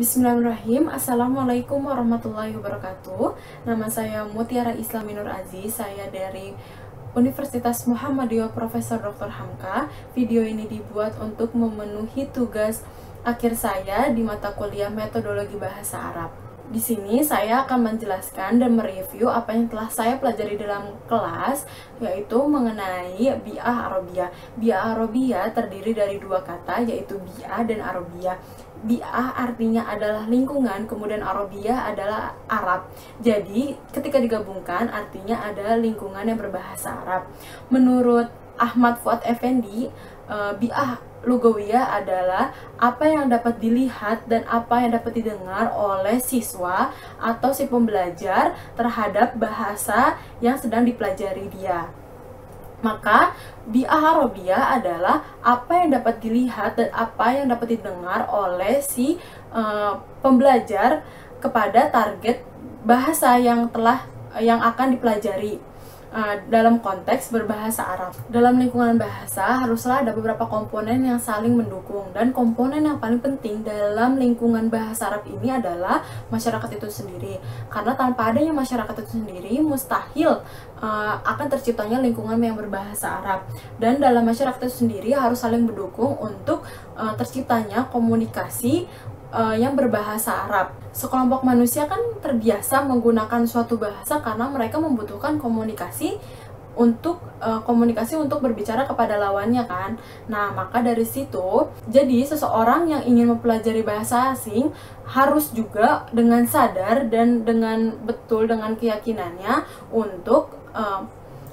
Bismillahirrahmanirrahim. Assalamualaikum warahmatullahi wabarakatuh. Nama saya Mutiara Islami Nur Aziz. Saya dari Universitas Muhammadiyah Profesor Dr. Hamka. Video ini dibuat untuk memenuhi tugas akhir saya di mata kuliah Metodologi Bahasa Arab. Di sini saya akan menjelaskan dan mereview apa yang telah saya pelajari dalam kelas, yaitu mengenai bi'ah Arabiyah. Bi'ah Arabiyah terdiri dari dua kata, yaitu bi'ah dan Arabiyah. Bi'ah artinya adalah lingkungan, kemudian Arabiyah adalah Arab. Jadi ketika digabungkan artinya adalah lingkungan yang berbahasa Arab. Menurut Ahmad Fuad Effendi, bi'ah lugawiyah adalah apa yang dapat dilihat dan apa yang dapat didengar oleh siswa atau si pembelajar terhadap bahasa yang sedang dipelajari dia. Maka bi'ah Arabiyah adalah apa yang dapat dilihat dan apa yang dapat didengar oleh si pembelajar kepada target bahasa yang akan dipelajari. Dalam konteks berbahasa Arab. Dalam lingkungan bahasa haruslah ada beberapa komponen yang saling mendukung, dan komponen yang paling penting dalam lingkungan bahasa Arab ini adalah masyarakat itu sendiri. Karena tanpa adanya masyarakat itu sendiri mustahil akan terciptanya lingkungan yang berbahasa Arab. Dan dalam masyarakat itu sendiri harus saling mendukung untuk terciptanya komunikasi yang berbahasa Arab. Sekelompok manusia kan terbiasa menggunakan suatu bahasa karena mereka membutuhkan komunikasi untuk berbicara kepada lawannya kan. Nah, maka dari situ, jadi seseorang yang ingin mempelajari bahasa asing harus juga dengan sadar dan dengan betul dengan keyakinannya untuk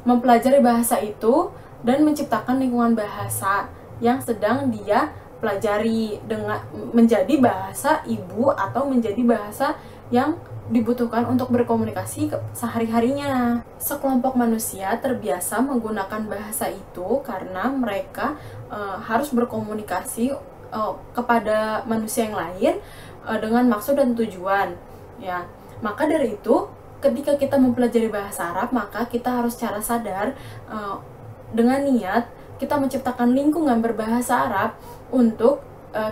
mempelajari bahasa itu dan menciptakan lingkungan bahasa yang sedang dia pelajari dengan menjadi bahasa ibu atau menjadi bahasa yang dibutuhkan untuk berkomunikasi sehari-harinya. Sekelompok manusia terbiasa menggunakan bahasa itu karena mereka harus berkomunikasi kepada manusia yang lain dengan maksud dan tujuan. Ya, maka dari itu, ketika kita mempelajari bahasa Arab, maka kita harus secara sadar dengan niat kita menciptakan lingkungan berbahasa Arab untuk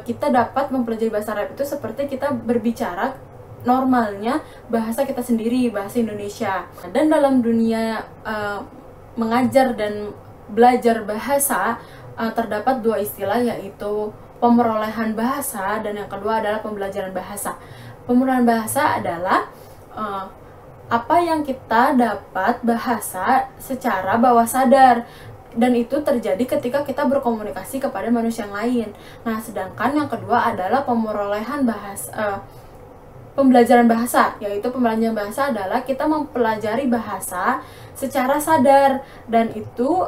kita dapat mempelajari bahasa Arab itu seperti kita berbicara normalnya bahasa kita sendiri, bahasa Indonesia. Dan dalam dunia mengajar dan belajar bahasa terdapat dua istilah, yaitu pemerolehan bahasa dan yang kedua adalah pembelajaran bahasa. Pemerolehan bahasa adalah apa yang kita dapat bahasa secara bawah sadar, dan itu terjadi ketika kita berkomunikasi kepada manusia yang lain. Nah, sedangkan yang kedua adalah pemerolehan pembelajaran bahasa, yaitu pembelajaran bahasa adalah kita mempelajari bahasa secara sadar, dan itu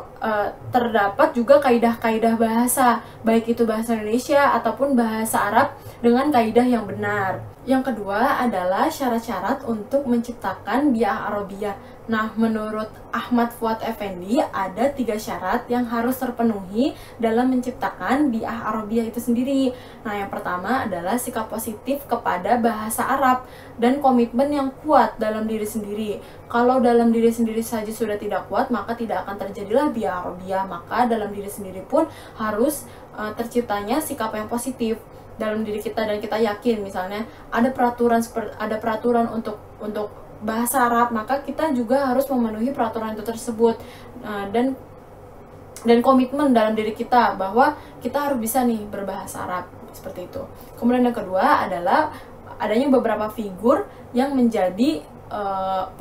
terdapat juga kaidah-kaidah bahasa, baik itu bahasa Indonesia ataupun bahasa Arab dengan kaidah yang benar. Yang kedua adalah syarat-syarat untuk menciptakan bi'ah Arabiyah. Nah, menurut Ahmad Fuad Effendi ada 3 syarat yang harus terpenuhi dalam menciptakan bi'ah Arabiyah itu sendiri. Nah, yang pertama adalah sikap positif kepada bahasa Arab dan komitmen yang kuat dalam diri sendiri. Kalau dalam diri sendiri saja sudah tidak kuat, maka tidak akan terjadilah bi'ah Arabiyah. Maka dalam diri sendiri pun harus terciptanya sikap yang positif dalam diri kita, dan kita yakin misalnya ada peraturan untuk bahasa Arab, maka kita juga harus memenuhi peraturan itu tersebut, dan komitmen dalam diri kita bahwa kita harus bisa nih berbahasa Arab seperti itu. Kemudian yang kedua adalah adanya beberapa figur yang menjadi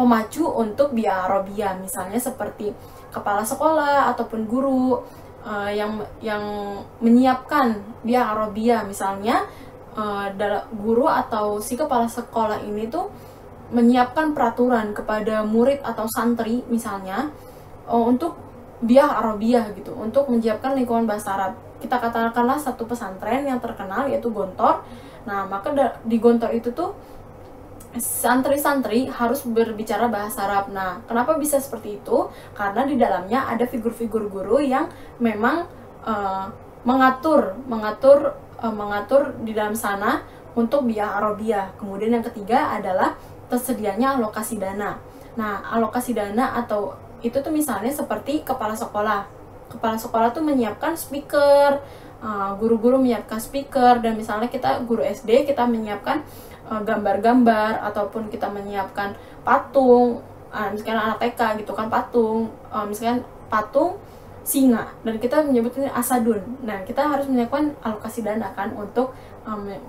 pemacu untuk bi'ah Arabiyah, misalnya seperti kepala sekolah ataupun guru yang menyiapkan bi'ah Arabiyah. Misalnya guru atau si kepala sekolah ini tuh menyiapkan peraturan kepada murid atau santri misalnya untuk bi'ah Arabiyah gitu, untuk menyiapkan lingkungan bahasa Arab. Kita katakanlah satu pesantren yang terkenal yaitu Gontor. Nah, maka di Gontor itu tuh santri-santri harus berbicara bahasa Arab. Nah, kenapa bisa seperti itu? Karena di dalamnya ada figur-figur guru yang memang mengatur di dalam sana untuk bi'ah Arabiyah. Kemudian yang ketiga adalah tersedianya alokasi dana. Nah, alokasi dana atau itu tuh misalnya seperti kepala sekolah. Kepala sekolah tuh menyiapkan speaker, guru-guru menyiapkan speaker, dan misalnya kita guru SD kita menyiapkan gambar-gambar ataupun kita menyiapkan patung, misalkan anak TK gitu kan, patung misalkan patung singa dan kita menyebutnya asadun. Nah, kita harus menyiapkan alokasi dana kan untuk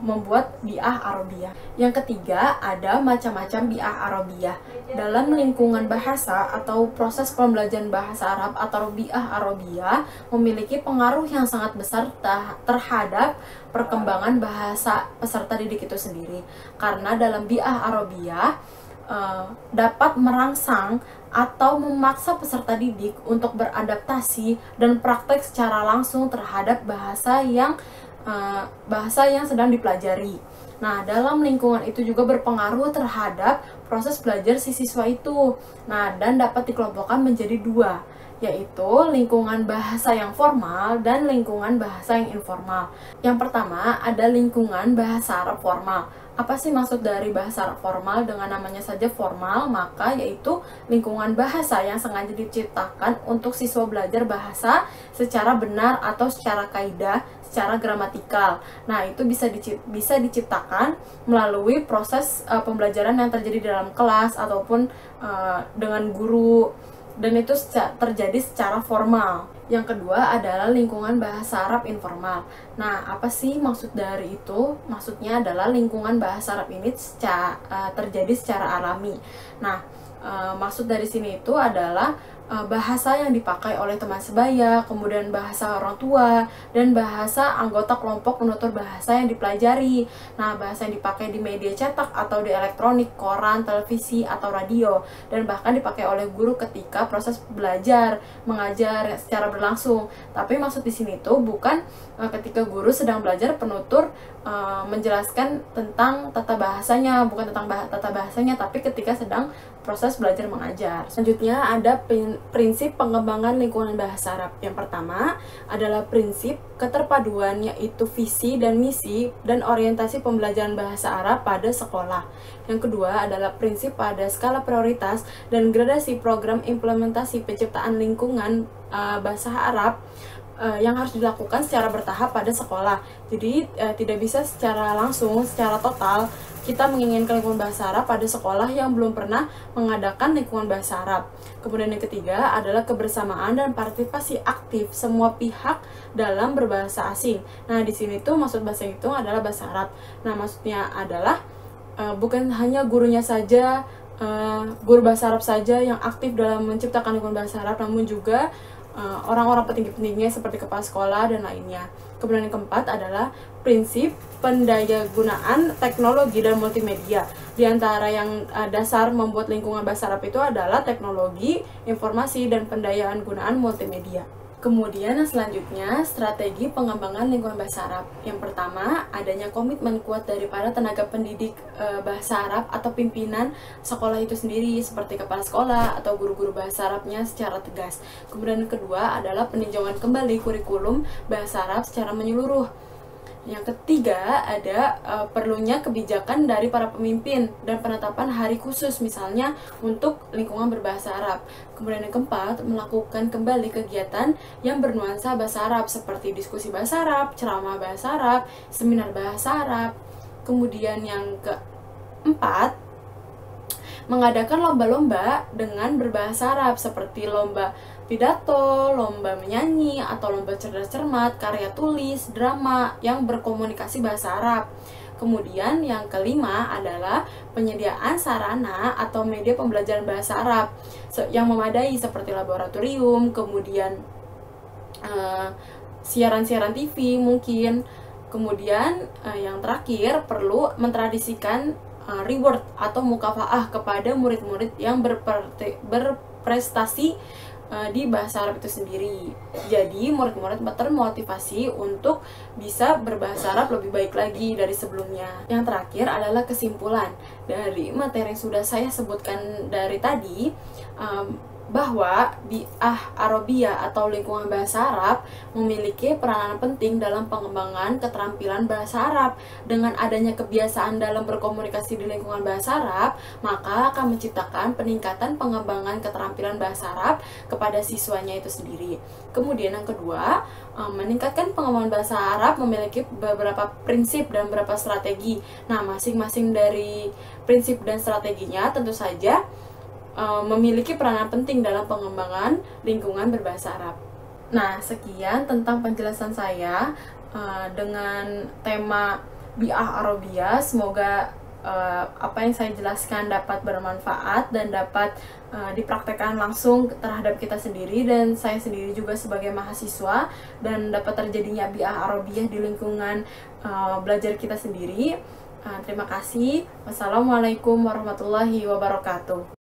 membuat bi'ah Arabiyah. Yang ketiga, ada macam-macam bi'ah Arabiyah. Dalam lingkungan bahasa atau proses pembelajaran bahasa Arab atau bi'ah Arabiyah memiliki pengaruh yang sangat besar terhadap perkembangan bahasa peserta didik itu sendiri. Karena dalam bi'ah Arabiyah dapat merangsang atau memaksa peserta didik untuk beradaptasi dan praktek secara langsung terhadap bahasa yang sedang dipelajari. Nah, dalam lingkungan itu juga berpengaruh terhadap proses belajar si siswa itu. Nah, dan dapat dikelompokkan menjadi dua, yaitu lingkungan bahasa yang formal dan lingkungan bahasa yang informal. Yang pertama ada lingkungan bahasa Arab formal. Apa sih maksud dari bahasa Arab formal? Dengan namanya saja formal, maka yaitu lingkungan bahasa yang sengaja diciptakan untuk siswa belajar bahasa secara benar atau secara kaidah, secara gramatikal. Nah, itu bisa diciptakan melalui proses pembelajaran yang terjadi di dalam kelas ataupun dengan guru, dan itu terjadi secara formal. Yang kedua adalah lingkungan bahasa Arab informal. Nah, apa sih maksud dari itu? Maksudnya adalah lingkungan bahasa Arab ini terjadi secara alami. Nah, maksud dari sini itu adalah bahasa yang dipakai oleh teman sebaya, kemudian bahasa orang tua, dan bahasa anggota kelompok penutur bahasa yang dipelajari. Nah, bahasa yang dipakai di media cetak atau di elektronik, koran, televisi, atau radio, dan bahkan dipakai oleh guru ketika proses belajar, mengajar secara berlangsung. Tapi maksud di sini tuh bukan ketika guru sedang belajar penutur menjelaskan tentang tata bahasanya, bukan tentang tata bahasanya, tapi ketika sedang proses belajar mengajar. Selanjutnya ada prinsip pengembangan lingkungan bahasa Arab. Yang pertama adalah prinsip keterpaduan, yaitu visi dan misi dan orientasi pembelajaran bahasa Arab pada sekolah. Yang kedua adalah prinsip pada skala prioritas dan gradasi program implementasi penciptaan lingkungan bahasa Arab yang harus dilakukan secara bertahap pada sekolah. Jadi tidak bisa secara langsung, secara total kita menginginkan lingkungan bahasa Arab pada sekolah yang belum pernah mengadakan lingkungan bahasa Arab. Kemudian yang ketiga adalah kebersamaan dan partisipasi aktif semua pihak dalam berbahasa asing. Nah, di sini tuh maksud bahasa itu adalah bahasa Arab. Nah, maksudnya adalah bukan hanya gurunya saja, guru bahasa Arab saja yang aktif dalam menciptakan lingkungan bahasa Arab, namun juga orang-orang petinggi-petingginya seperti kepala sekolah dan lainnya. Kemudian yang keempat adalah prinsip pendayagunaan teknologi dan multimedia. Di antara yang dasar membuat lingkungan bahasa Arab itu adalah teknologi, informasi, dan pendayaan gunaan multimedia. Kemudian yang selanjutnya, strategi pengembangan lingkungan bahasa Arab. Yang pertama, adanya komitmen kuat dari para tenaga pendidik bahasa Arab atau pimpinan sekolah itu sendiri, seperti kepala sekolah atau guru-guru bahasa Arabnya secara tegas. Kemudian yang kedua adalah peninjauan kembali kurikulum bahasa Arab secara menyeluruh. Yang ketiga ada perlunya kebijakan dari para pemimpin dan penetapan hari khusus misalnya untuk lingkungan berbahasa Arab. Kemudian yang keempat, melakukan kembali kegiatan yang bernuansa bahasa Arab seperti diskusi bahasa Arab, ceramah bahasa Arab, seminar bahasa Arab. Kemudian yang keempat, mengadakan lomba-lomba dengan berbahasa Arab seperti lomba pidato, lomba menyanyi, atau lomba cerdas cermat, karya tulis, drama yang berkomunikasi bahasa Arab. Kemudian yang kelima adalah penyediaan sarana atau media pembelajaran bahasa Arab yang memadai seperti laboratorium, kemudian siaran-siaran TV mungkin. Kemudian yang terakhir perlu mentradisikan reward atau mukafaah kepada murid-murid yang berprestasi di bahasa Arab itu sendiri. Jadi murid-murid termotivasi untuk bisa berbahasa Arab lebih baik lagi dari sebelumnya. Yang terakhir adalah kesimpulan dari materi yang sudah saya sebutkan dari tadi. bahwa Bi'ah Arabiyah atau lingkungan bahasa Arab memiliki peranan penting dalam pengembangan keterampilan bahasa Arab. Dengan adanya kebiasaan dalam berkomunikasi di lingkungan bahasa Arab, maka akan menciptakan peningkatan pengembangan keterampilan bahasa Arab kepada siswanya itu sendiri. Kemudian yang kedua, meningkatkan pengembangan bahasa Arab memiliki beberapa prinsip dan beberapa strategi. Nah, masing-masing dari prinsip dan strateginya tentu saja memiliki peranan penting dalam pengembangan lingkungan berbahasa Arab. Nah, sekian tentang penjelasan saya dengan tema Bi'ah Arabiyah. Semoga apa yang saya jelaskan dapat bermanfaat dan dapat dipraktekkan langsung terhadap kita sendiri dan saya sendiri juga sebagai mahasiswa, dan dapat terjadinya Bi'ah Arabiyah di lingkungan belajar kita sendiri. Terima kasih. Wassalamualaikum warahmatullahi wabarakatuh.